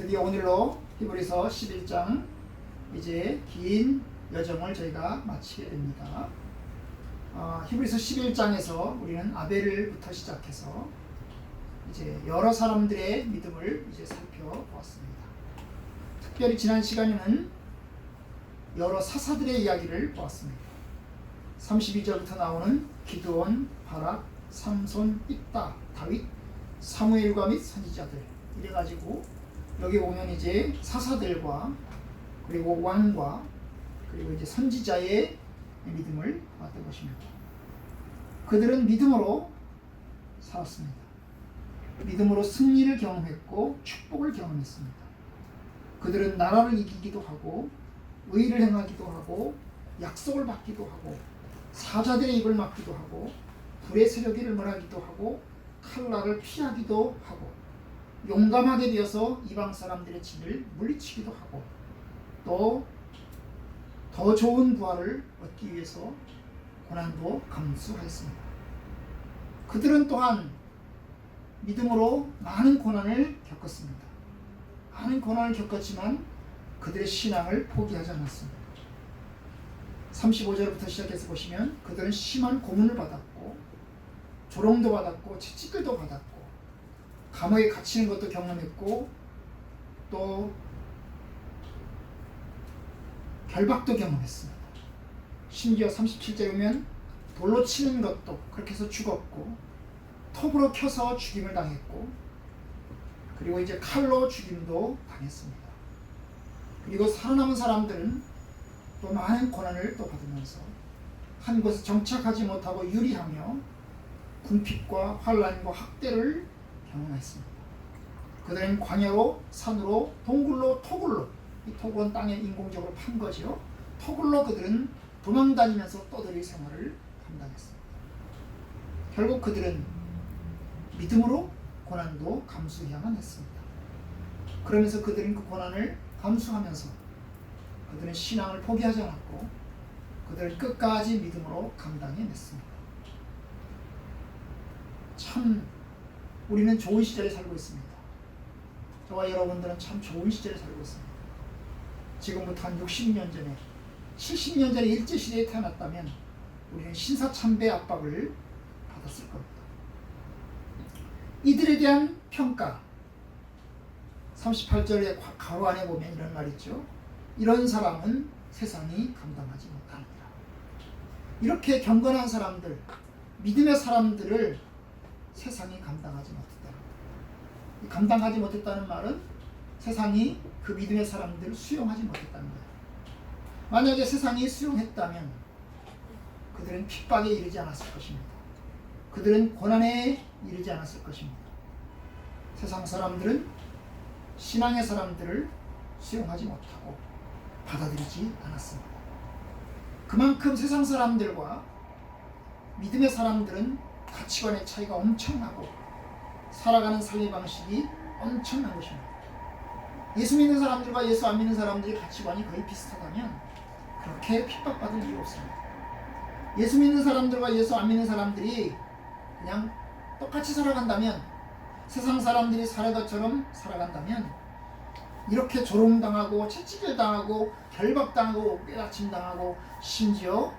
드디어 오늘로 히브리서 11장 이제 긴 여정을 저희가 마치게 됩니다. 히브리서 11장에서 우리는 아벨부터 시작해서 이제 여러 사람들의 믿음을 이제 살펴보았습니다. 특별히 지난 시간에는 여러 사사들의 이야기를 보았습니다. 32절부터 나오는 기드온, 바락, 삼손, 입다, 다윗, 사무엘과 및 선지자들 이래가지고 여기 보면 이제 사사들과 그리고 왕과 그리고 이제 선지자의 믿음을 봤던 것입니다. 그들은 믿음으로 살았습니다. 믿음으로 승리를 경험했고 축복을 경험했습니다. 그들은 나라를 이기기도 하고 의를 행하기도 하고 약속을 받기도 하고 사자들의 입을 막기도 하고 불의 세력이 일멸하기도 하고 칼날을 피하기도 하고 용감하게 되어서 이방 사람들의 진을 물리치기도 하고 또 더 좋은 부활을 얻기 위해서 고난도 감수하였습니다. 그들은 또한 믿음으로 많은 고난을 겪었습니다. 많은 고난을 겪었지만 그들의 신앙을 포기하지 않았습니다. 35절부터 시작해서 보시면 그들은 심한 고문을 받았고 조롱도 받았고 채찍질도 받았고 감옥에 갇히는 것도 경험했고 또 결박도 경험했습니다. 심지어 37절에 보면 돌로 치는 것도 그렇게 해서 죽었고 톱으로 켜서 죽임을 당했고 그리고 이제 칼로 죽임도 당했습니다. 그리고 살아남은 사람들은 또 많은 고난을 또 받으면서 한 곳에 정착하지 못하고 유리하며 궁핍과 환난과 학대를 경험했습니다. 그들은 광야로 산으로 동굴로 토굴로, 이 토굴은 땅에 인공적으로 판 거죠. 토굴로 그들은 도망다니면서 떠돌이 생활을 감당했습니다. 결국 그들은 믿음으로 고난도 감수해야만 했습니다. 그러면서 그들은 그 고난을 감수하면서 그들은 신앙을 포기하지 않았고 그들은 끝까지 믿음으로 감당해냈습니다. 참 우리는 좋은 시절에 살고 있습니다. 저와 여러분들은 참 좋은 시절에 살고 있습니다. 지금부터 한 60년 전에 70년 전에 일제시대에 태어났다면 우리는 신사참배 압박을 받았을 겁니다. 이들에 대한 평가 38절에 가로 안에 보면 이런 말이 있죠. 이런 사람은 세상이 감당하지 못합니다. 이렇게 경건한 사람들, 믿음의 사람들을 세상이 감당하지 못했다. 감당하지 못했다는 말은 세상이 그 믿음의 사람들을 수용하지 못했다는 거예요. 만약에 세상이 수용했다면 그들은 핍박에 이르지 않았을 것입니다. 그들은 고난에 이르지 않았을 것입니다. 세상 사람들은 신앙의 사람들을 수용하지 못하고 받아들이지 않았습니다. 그만큼 세상 사람들과 믿음의 사람들은 가치관의 차이가 엄청나고 살아가는 삶의 방식이 엄청난 것입니다. 예수 믿는 사람들과 예수 안 믿는 사람들의 가치관이 거의 비슷하다면 그렇게 핍박받을 이유 없습니다. 예수 믿는 사람들과 예수 안 믿는 사람들이 그냥 똑같이 살아간다면 세상 사람들이 살아가처럼 살아간다면 이렇게 조롱당하고 채찍을 당하고 결박당하고 빼앗김 당하고 심지어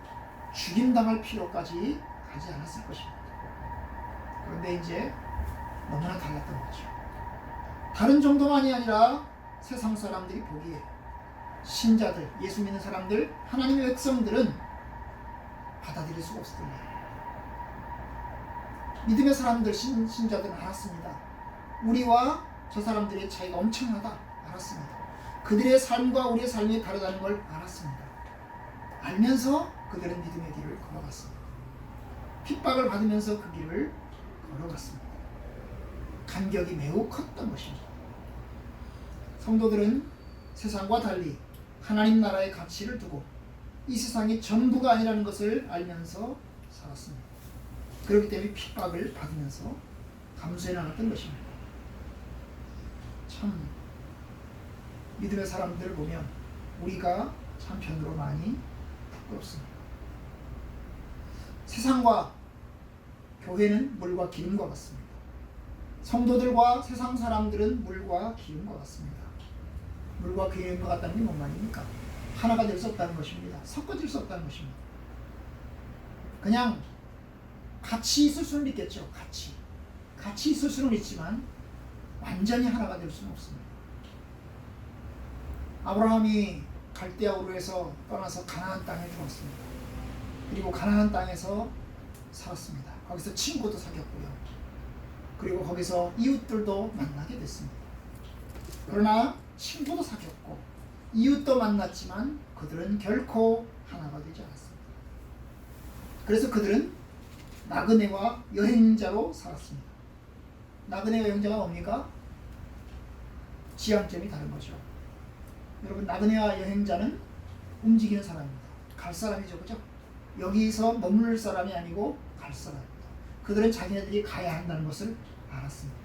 죽임당할 필요까지 가지 않았을 것입니다. 그런데 이제 너무나 달랐던 거죠. 다른 정도만이 아니라 세상 사람들이 보기에 신자들, 예수 믿는 사람들, 하나님의 백성들은 받아들일 수가 없었던 거예요. 믿음의 사람들, 신자들은 알았습니다. 우리와 저 사람들의 차이가 엄청나다 알았습니다. 그들의 삶과 우리의 삶이 다르다는 걸 알았습니다. 알면서 그들은 믿음의 길을 걸어갔습니다. 핍박을 받으면서 그 길을 걸어갔습니다. 간격이 매우 컸던 것입니다. 성도들은 세상과 달리 하나님 나라의 가치를 두고 이 세상이 전부가 아니라는 것을 알면서 살았습니다. 그렇기 때문에 핍박을 받으면서 감수해 나갔던 것입니다. 참 믿음의 사람들을 보면 우리가 참 편으로 많이 부끄럽습니다. 세상과 교회는 물과 기름과 같습니다. 성도들과 세상 사람들은 물과 기름과 같습니다. 물과 그림과 같다는 게 뭔 말입니까? 하나가 될 수 없다는 것입니다. 섞어질 수 없다는 것입니다. 그냥 같이 있을 수는 있겠죠. 같이 있을 수는 있지만 완전히 하나가 될 수는 없습니다. 아브라함이 갈대아 우르에서 떠나서 가나안 땅에 들어왔습니다. 그리고 가나안 땅에서 살았습니다. 거기서 친구도 사귀었고요. 그리고 거기서 이웃들도 만나게 됐습니다. 그러나 친구도 사귀었고 이웃도 만났지만 그들은 결코 하나가 되지 않았습니다. 그래서 그들은 나그네와 여행자로 살았습니다. 나그네와 여행자가 뭡니까? 지향점이 다른 거죠. 여러분, 나그네와 여행자는 움직이는 사람입니다. 갈 사람이죠, 그죠? 여기서 머물 사람이 아니고 갈 사람입니다. 그들은 자기네들이 가야 한다는 것을 알았습니다.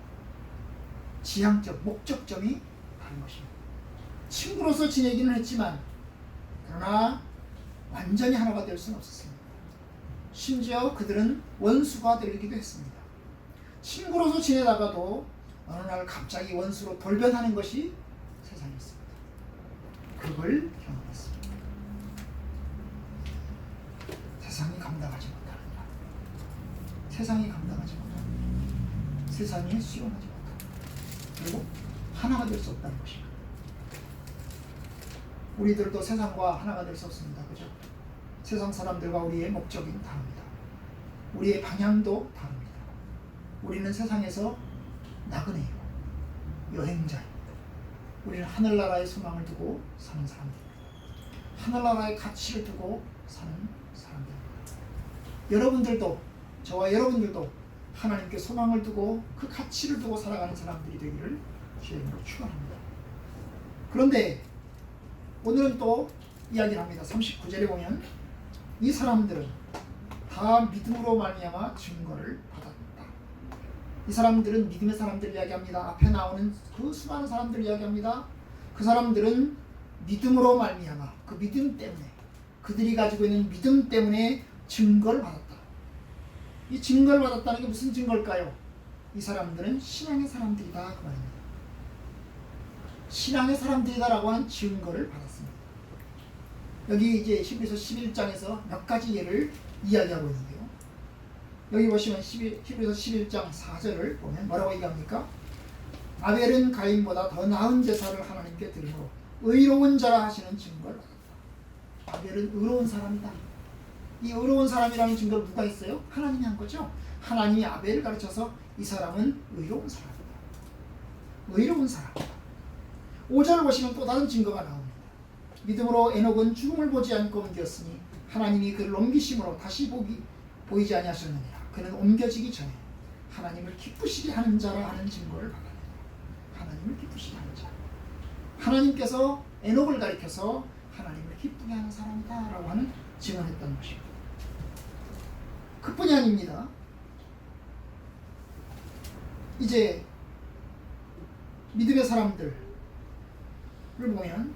지향점, 목적점이 다른 것입니다. 친구로서 지내기는 했지만 그러나 완전히 하나가 될 수는 없었습니다. 심지어 그들은 원수가 되기도 했습니다. 친구로서 지내다가도 어느 날 갑자기 원수로 돌변하는 것이 세상이었습니다. 그걸 경험했습니다. 세상이 감당하지 못하느니라. 세상이 감당하지 못하느니라. 세상이 수용하지 못하느니라. 그리고 하나가 될 수 없다는 것입니다. 우리들도 세상과 하나가 될 수 없습니다. 그죠? 세상 사람들과 우리의 목적이 다릅니다. 우리의 방향도 다릅니다. 우리는 세상에서 나그네이고 여행자입니다. 우리는 하늘나라의 소망을 두고 사는 사람들입니다. 하늘나라의 가치를 두고 사는 사람들입니다. 여러분들도, 저와 여러분들도 하나님께 소망을 두고 그 가치를 두고 살아가는 사람들이 되기를 주님으로 축원합니다. 그런데 오늘은 또 이야기를 합니다. 39절에 보면 이 사람들은 다 믿음으로 말미암아 증거를 받았다. 이 사람들은 믿음의 사람들을 이야기합니다. 앞에 나오는 그 수많은 사람들을 이야기합니다. 그 사람들은 믿음으로 말미암아, 그 믿음 때문에, 그들이 가지고 있는 믿음 때문에 증거를 받았다. 이 증거를 받았다는 게 무슨 증거일까요? 이 사람들은 신앙의 사람들이다, 그 말입니다. 신앙의 사람들이다라고 하는 증거를 받았습니다. 여기 이제 히브리서 11장에서 몇 가지 예를 이야기하고 있는데요. 여기 보시면 히브리서 11장 4절을 보면 뭐라고 얘기합니까? 아벨은 가인보다 더 나은 제사를 하나님께 드리므로 의로운 자라 하시는 증거를 받았다. 아벨은 의로운 사람이다. 이 의로운 사람이라는 증거를 누가 했어요? 하나님이 한 거죠. 하나님이 아벨을 가르쳐서 이 사람은 의로운 사람이다. 의로운 사람이다. 5절을 보시면 또 다른 증거가 나옵니다. 믿음으로 에녹은 죽음을 보지 않고 옮겼으니 하나님이 그를 옮기심으로 다시 보이지 아니하셨느니라. 그는 옮겨지기 전에 하나님을 기쁘시게 하는 자라 하는 증거를 받았느니라. 하나님을 기쁘시게 하는 자. 하나님께서 에녹을 가리켜서 하나님을 기쁘게 하는 사람이다 라고 하는 증언을 했던 것입니다. 그뿐이 아닙니다. 이제 믿음의 사람들을 보면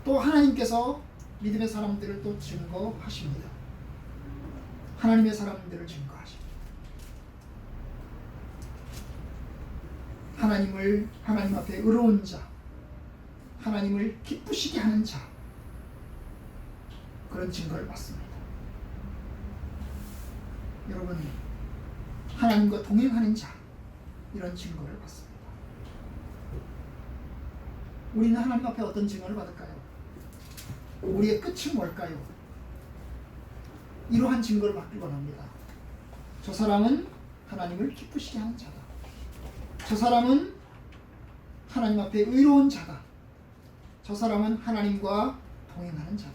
또 하나님께서 믿음의 사람들을 또 증거하십니다. 하나님의 사람들을 증거하십니다. 하나님 앞에 의로운 자, 하나님을 기쁘시게 하는 자, 그런 증거를 받습니다. 여러분, 하나님과 동행하는 자, 이런 증거를 받습니다. 우리는 하나님 앞에 어떤 증거를 받을까요? 우리의 끝은 뭘까요? 이러한 증거를 받길 원합니다. 저 사람은 하나님을 기쁘시게 하는 자다. 저 사람은 하나님 앞에 의로운 자다. 저 사람은 하나님과 동행하는 자다.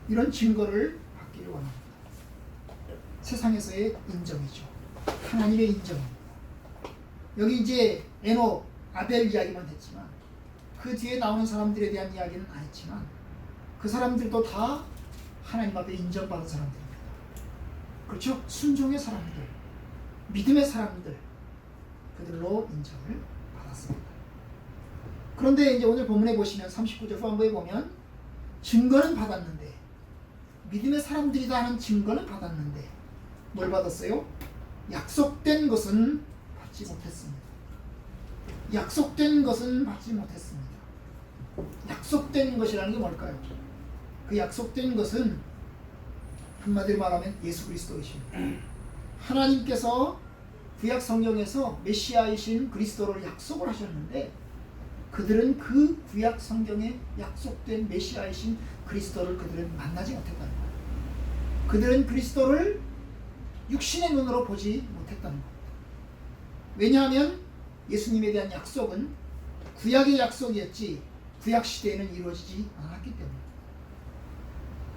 이런 증거를 받기를 원합니다. 세상에서의 인정이죠. 하나님의 인정입니다. 여기 이제 에녹, 아벨 이야기만 했지만 그 뒤에 나오는 사람들에 대한 이야기는 안 했지만 그 사람들도 다 하나님 앞에 인정받은 사람들입니다. 그렇죠? 순종의 사람들, 믿음의 사람들, 그들로 인정을 받았습니다. 그런데 이제 오늘 본문에 보시면 39절 후반부에 보면 증거는 받았는데, 믿음의 사람들이다 하는 증거는 받았는데 뭘 받았어요? 약속된 것은 받지 못했습니다. 약속된 것은 받지 못했습니다. 약속된 것이라는 게 뭘까요? 그 약속된 것은 한마디로 말하면 예수 그리스도이십니다. 하나님께서 구약 성경에서 메시아이신 그리스도를 약속을 하셨는데 그들은 그 구약 성경에 약속된 메시아이신 그리스도를 그들은 만나지 못했다는 거예요. 그들은 그리스도를 육신의 눈으로 보지 못했다는 겁니다. 왜냐하면 예수님에 대한 약속은 구약의 약속이었지 구약 시대에는 이루어지지 않았기 때문에.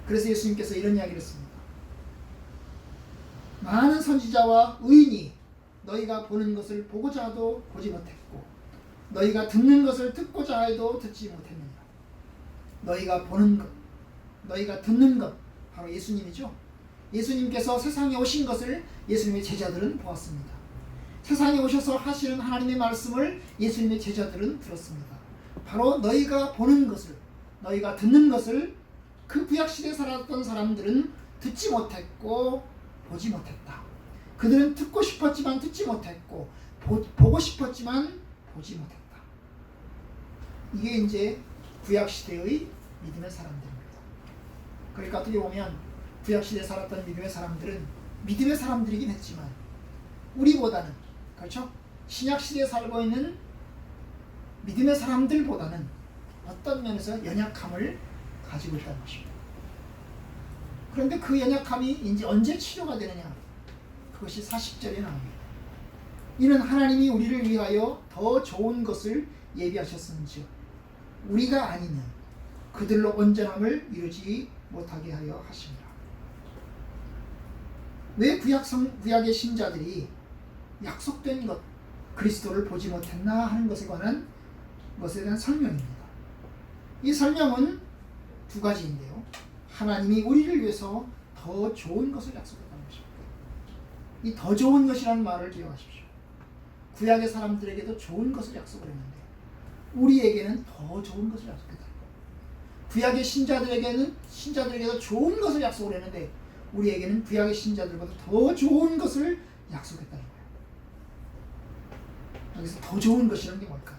그래서 예수님께서 이런 이야기를 했습니다. 많은 선지자와 의인이 너희가 보는 것을 보고자 하도 보지 못했고 너희가 듣는 것을 듣고자 해도 듣지 못했느냐. 너희가 보는 것, 너희가 듣는 것, 바로 예수님이죠. 예수님께서 세상에 오신 것을 예수님의 제자들은 보았습니다. 세상에 오셔서 하시는 하나님의 말씀을 예수님의 제자들은 들었습니다. 바로 너희가 보는 것을, 너희가 듣는 것을 그 구약시대에 살았던 사람들은 듣지 못했고 보지 못했다. 그들은 듣고 싶었지만 듣지 못했고 보고 싶었지만 보지 못했다. 이게 이제 구약시대의 믿음의 사람들입니다. 그러니까 어떻게 보면 구약시대에 살았던 믿음의 사람들은 믿음의 사람들이긴 했지만 우리보다는, 그렇죠? 신약시대에 살고 있는 믿음의 사람들보다는 어떤 면에서 연약함을 가지고 있다는 것입니다. 그런데 그 연약함이 이제 언제 치료가 되느냐? 그것이 40절에 나옵니다. 이는 하나님이 우리를 위하여 더 좋은 것을 예비하셨은지 우리가 아니면 그들로 온전함을 이루지 못하게 하여 하십니다. 왜 구약의 신자들이 약속된 것, 그리스도를 보지 못했나 하는 것에 대한 설명입니다. 이 설명은 두 가지인데요. 하나님이 우리를 위해서 더 좋은 것을 약속했다는 것입니다. 이 더 좋은 것이라는 말을 기억하십시오. 구약의 사람들에게도 좋은 것을 약속을 했는데 우리에게는 더 좋은 것을 약속했다. 구약의 신자들에게도 좋은 것을 약속을 했는데 우리에게는 구약의 신자들보다 더 좋은 것을 약속했다는 거예요. 여기서 더 좋은 것이라는 게 뭘까요?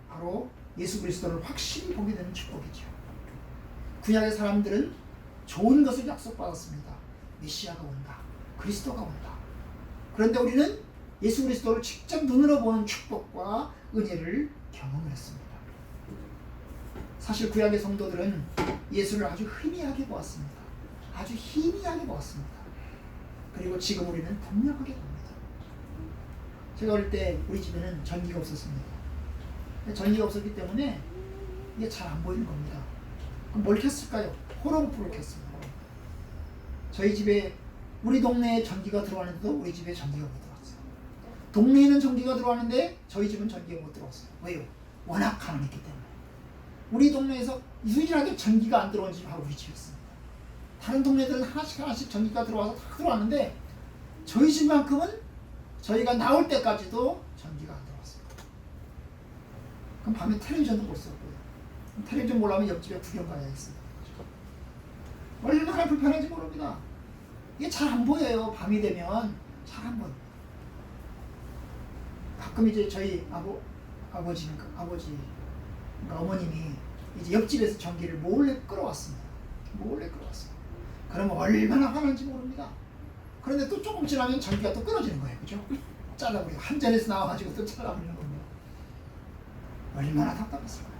바로 예수 그리스도를 확실히 보게 되는 축복이죠. 구약의 사람들은 좋은 것을 약속받았습니다. 메시아가 온다. 그리스도가 온다. 그런데 우리는 예수 그리스도를 직접 눈으로 보는 축복과 은혜를 경험을 했습니다. 사실 구약의 성도들은 예수를 아주 희미하게 보았습니다. 아주 희미하게 보았습니다. 그리고 지금 우리는 분명하게 봅니다. 제가 어릴 때 우리 집에는 전기가 없었습니다. 전기가 없었기 때문에 이게 잘 안 보이는 겁니다. 그럼 뭘 켰을까요? 호롱불을 켰습니다. 저희 집에 우리 동네에 전기가 들어왔는데도 우리 집에 전기가 못 들어왔어요. 동네에는 전기가 들어왔는데 저희 집은 전기가 못 들어왔어요. 왜요? 워낙 가난했기 때문에. 우리 동네에서 유일하게 전기가 안 들어온 집이 바로 우리 집이었습니다. 다른 동네들은 하나씩 전기가 들어와서 다 들어왔는데 저희 집만큼은 저희가 나올 때까지도 전기가 안 들어왔어요. 그럼 밤에 텔레비전도 볼 수 없고요. 텔레비전 보려면 옆집에 구경 가야겠습니다. 얼마나 불편한지 모릅니다. 이게 잘 안 보여요. 밤이 되면 잘 안 보여요. 가끔 이제 저희 아버지 그러니까 어머님이 이제 옆집에서 전기를 몰래 끌어왔습니다. 그러면 얼마나 화난지 모릅니다. 그런데 또 조금 지나면 전기가 또 끊어지는 거예요. 그죠? 잘라버리고 한전에서 나와가지고 또 잘라버리는 겁니다. 얼마나 답답했을까요?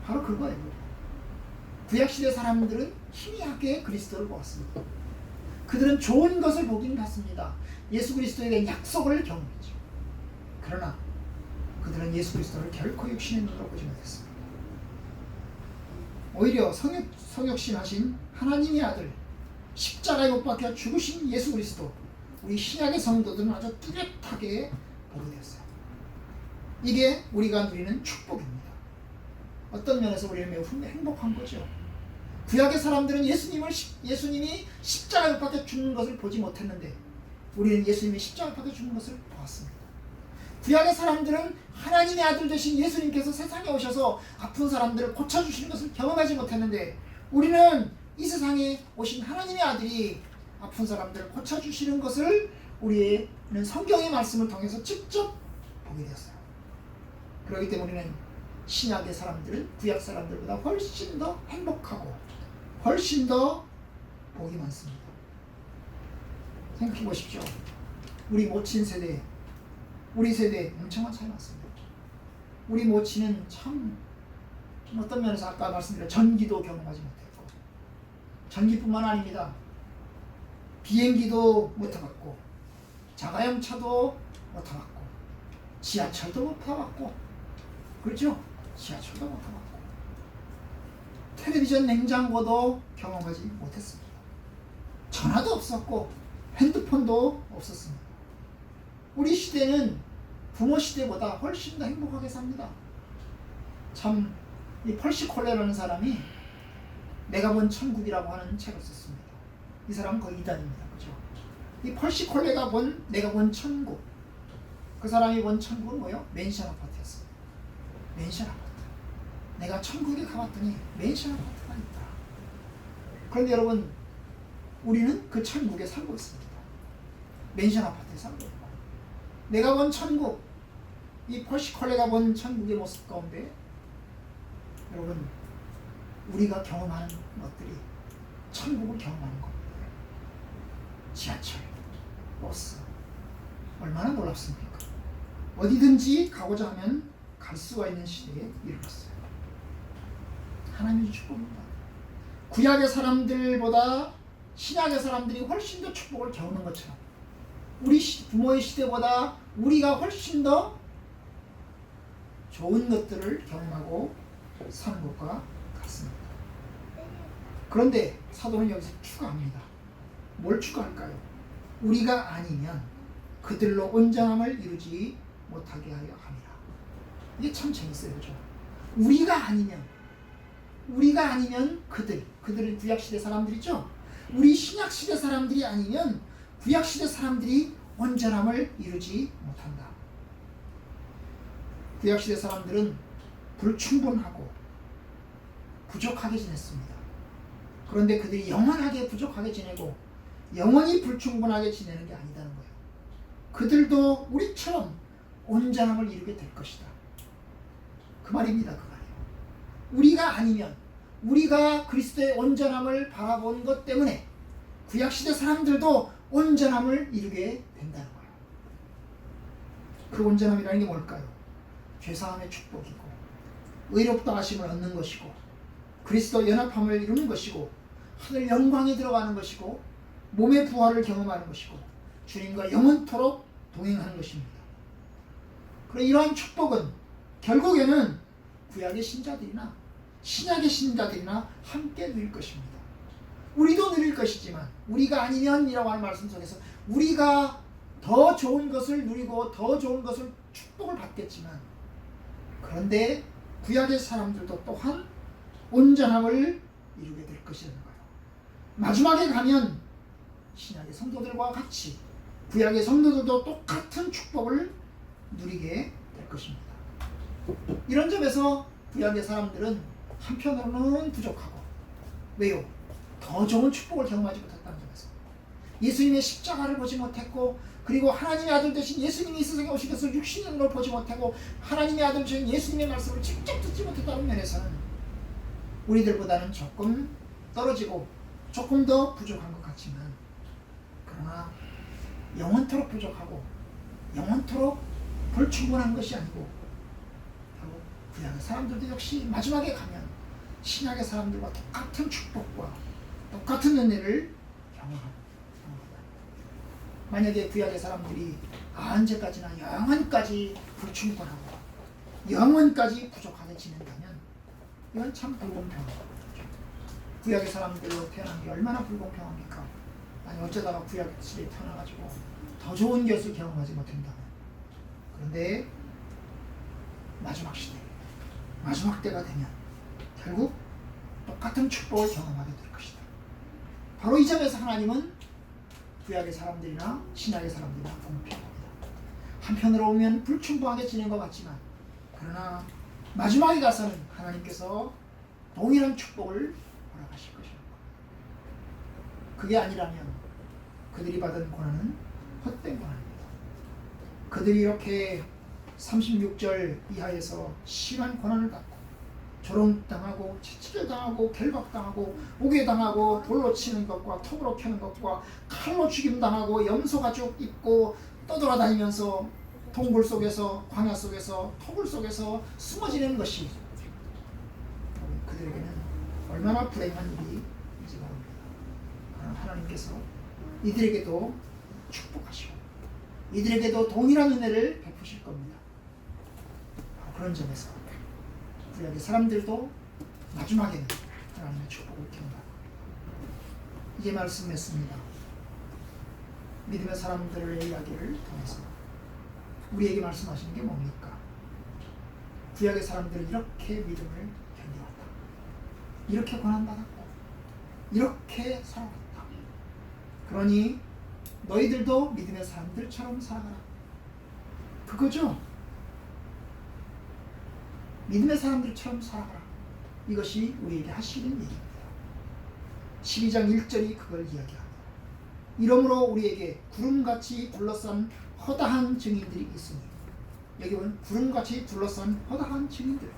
바로 그거예요. 구약시대 사람들은 희미하게 그리스도를 보았습니다. 그들은 좋은 것을 보긴 봤습니다. 예수 그리스도에 대한 약속을 경험했죠. 그러나 그들은 예수 그리스도를 결코 육신의 눈으로 보지 못했습니다. 오히려 성육신하신 하나님의 아들, 십자가에 못 박혀 죽으신 예수 그리스도, 우리 신약의 성도들은 아주 뚜렷하게 보게 되었어요. 이게 우리가 누리는 축복입니다. 어떤 면에서 우리는 매우 행복한 거죠. 구약의 사람들은 예수님이 십자가에 못 박혀 죽는 것을 보지 못했는데 우리는 예수님이 십자가에 박혀 죽는 것을 보았습니다. 구약의 사람들은 하나님의 아들 되신 예수님께서 세상에 오셔서 아픈 사람들을 고쳐주시는 것을 경험하지 못했는데 우리는 이 세상에 오신 하나님의 아들이 아픈 사람들을 고쳐주시는 것을 우리는 성경의 말씀을 통해서 직접 보게 되었어요. 그렇기 때문에 우리는 신약의 사람들은 구약 사람들보다 훨씬 더 행복하고 훨씬 더 복이 많습니다. 생각해 보십시오. 우리 모친 세대, 우리 세대 엄청난 차이 났습니다. 우리 모친은 참 어떤 면에서 아까 말씀드린 전기도 경험하지 못했고, 전기뿐만 아닙니다. 비행기도 못 타봤고, 자가용차도 못 타봤고, 지하철도 못 타봤고, 그렇죠? 지하철도 못 타봤고, 텔레비전 냉장고도 경험하지 못했습니다. 전화도 없었고, 핸드폰도 없었습니다. 우리 시대는 부모 시대보다 훨씬 더 행복하게 삽니다. 참, 이 펄시 콜레라는 사람이 내가 본 천국이라고 하는 책을 썼습니다. 이 사람은 거의 이단입니다. 그죠? 이 펄시 콜레가 내가 본 천국. 그 사람이 본 천국은 뭐예요? 맨션 아파트였어요. 맨션 아파트. 내가 천국에 가봤더니 맨션 아파트가 있다. 그런데 여러분, 우리는 그 천국에 살고 있습니다. 맨션 아파트에 살고 있고. 내가 본 천국, 이 펄시 콜레가 본 천국의 모습 가운데 여러분, 우리가 경험하는 것들이 천국을 경험하는 겁니다. 지하철, 버스, 얼마나 놀랍습니까? 어디든지 가고자 하면 갈 수가 있는 시대에 이르렀어요. 하나님의 축복입니다. 구약의 사람들보다 신약의 사람들이 훨씬 더 축복을 경험한 것처럼 우리 부모의 시대보다 우리가 훨씬 더 좋은 것들을 경험하고 사는 것과 같습니다. 그런데 사도는 여기서 추가합니다. 뭘 추가할까요? 우리가 아니면 그들로 온전함을 이루지 못하게 하려 함이라. 이게 참 재밌어요. 그죠? 우리가 아니면 그들은 구약시대 사람들이죠? 우리 신약시대 사람들이 아니면 구약시대 사람들이 온전함을 이루지 못한다. 구약시대 사람들은 불충분하고 부족하게 지냈습니다. 그런데 그들이 영원하게 부족하게 지내고 영원히 불충분하게 지내는 게 아니다는 거예요. 그들도 우리처럼 온전함을 이루게 될 것이다. 그 말입니다. 그 말이에요. 우리가 아니면 우리가 그리스도의 온전함을 바라본 것 때문에 구약시대 사람들도 온전함을 이루게 된다는 거예요. 그 온전함이라는 게 뭘까요? 죄사함의 축복이고 의롭다 하심을 얻는 것이고 그리스도 연합함을 이루는 것이고 하늘 영광에 들어가는 것이고 몸의 부활을 경험하는 것이고 주님과 영원토록 동행하는 것입니다. 그래 이러한 축복은 결국에는 구약의 신자들이나 신약의 신자들이나 함께 누릴 것입니다. 우리도 누릴 것이지만 우리가 아니면 이라고 하는 말씀 속에서 우리가 더 좋은 것을 누리고 더 좋은 것을 축복을 받겠지만 그런데 구약의 사람들도 또한 온전함을 이루게 될 것이라는 거예요. 마지막에 가면 신약의 성도들과 같이 구약의 성도들도 똑같은 축복을 누리게 될 것입니다. 이런 점에서 구약의 사람들은 한편으로는 부족하고 왜요? 더 좋은 축복을 경험하지 못했다는 점에서 예수님의 십자가를 보지 못했고 그리고 하나님의 아들 되신 예수님이 이 세상에 오신 것을 육신으로 보지 못하고 하나님의 아들 되신 예수님의 말씀을 직접 듣지 못했다는 면에서는 우리들보다는 조금 떨어지고 조금 더 부족한 것 같지만 그러나 영원토록 부족하고 영원토록 불충분한 것이 아니고 결국 구약의 사람들도 역시 마지막에 가면 신약의 사람들과 똑같은 축복과 똑같은 은혜를 경험합니다. 만약에 구약의 사람들이 언제까지나 영원까지 불충분하고 영원까지 부족하게 지낸다면 이건 참 불공평하죠. 구약의 사람들로 태어난 게 얼마나 불공평합니까? 아니 어쩌다가 구약 시대에 태어나가지고 더 좋은 것을 경험하지 못한다면 그런데 마지막 시대 마지막 때가 되면 결국 똑같은 축복을 경험하게 될 것이다. 바로 이 점에서 하나님은 구약의 사람들이나 신약의 사람들이나 공평합니다. 한편으로 보면 불충분하게 지낸 것 같지만 그러나 마지막에 가서는 하나님께서 동일한 축복을 허락하실 것입니다. 그게 아니라면 그들이 받은 고난은 헛된 고난입니다. 그들이 이렇게 36절 이하에서 심한 고난을 받고 조롱당하고 채찍질당하고 결박당하고 우게당하고 돌로 치는 것과 톱으로 켜는 것과 칼로 죽임당하고 염소 가죽 입고 떠돌아다니면서 동굴 속에서 광야 속에서 토굴 속에서 숨어 지내는 것이 그들에게는 얼마나 불행한 일이인지 모릅니다. 그러나 하나님께서 이들에게도 축복하시고 이들에게도 동일한 은혜를 베푸실 겁니다. 그런 점에서 구약의 사람들도 마지막에는 하나님의 축복을 경험하고 이제 말씀했습니다. 믿음의 사람들의 이야기를 통해서 우리에게 말씀하시는 게 뭡니까? 구약의 사람들은 이렇게 믿음을 견뎌왔다. 이렇게 고난받았고 이렇게 살아왔다. 그러니 너희들도 믿음의 사람들처럼 살아가라. 그거죠. 믿음의 사람들처럼 살아가라. 이것이 우리에게 하시는 얘기입니다. 12장 1절이 그걸 이야기합니다. 이러므로 우리에게 구름같이 둘러싼 허다한 증인들이 있으니, 여기 보면 구름같이 둘러싼 허다한 증인들,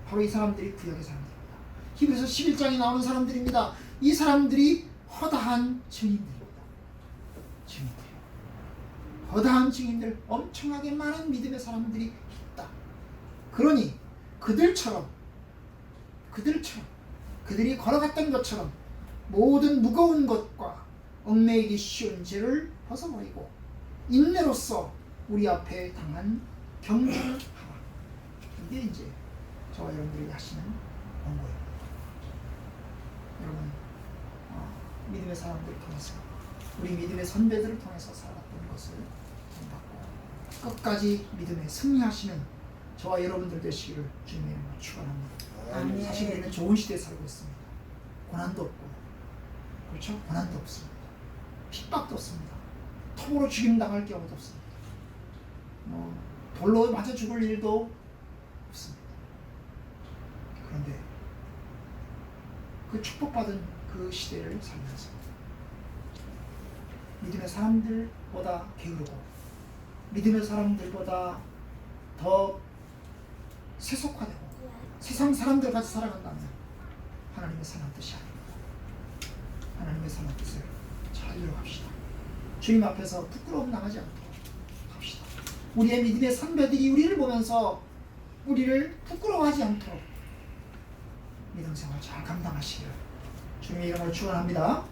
바로 이 사람들이 구약의 사람들입니다. 히브리서 11장에 나오는 사람들입니다. 이 사람들이 허다한 증인들입니다. 증인들, 허다한 증인들, 엄청나게 많은 믿음의 사람들이 있다. 그러니 그들처럼 그들이 걸어갔던 것처럼 모든 무거운 것과 얽매이기 쉬운 죄를 벗어버리고 인내로써 우리 앞에 당한 경주를 하라. 이게 이제 저와 여러분들이 하시는 원고입니다. 여러분, 믿음의 사람들을 통해서, 우리 믿음의 선배들을 통해서 살았던 것을 본받고 끝까지 믿음에 승리하시는 저와 여러분들 되시기를 주님의 이름으로 축원합니다. 사실 우리는 좋은 시대에 살고 있습니다. 고난도 없고, 그렇죠? 고난도 없습니다. 핍박도 없습니다. 톱으로 죽임당할 경우도 없습니다. 돌로 맞아 죽을 일도 없습니다. 그런데 그 축복받은 그 시대를 살면서 믿음의 사람들보다 게으르고 믿음의 사람들보다 더 세속화되고 세상 사람들같이 살아간다면 하나님의 선한 뜻이 아닙니다. 하나님의 선한 뜻을 잘 이뤄갑시다. 주님 앞에서 부끄러움 당하지 않도록 합시다. 우리의 믿음의 선배들이 우리를 보면서 우리를 부끄러워하지 않도록 믿음 생활 잘 감당하시기를 주님의 이름으로 축원합니다.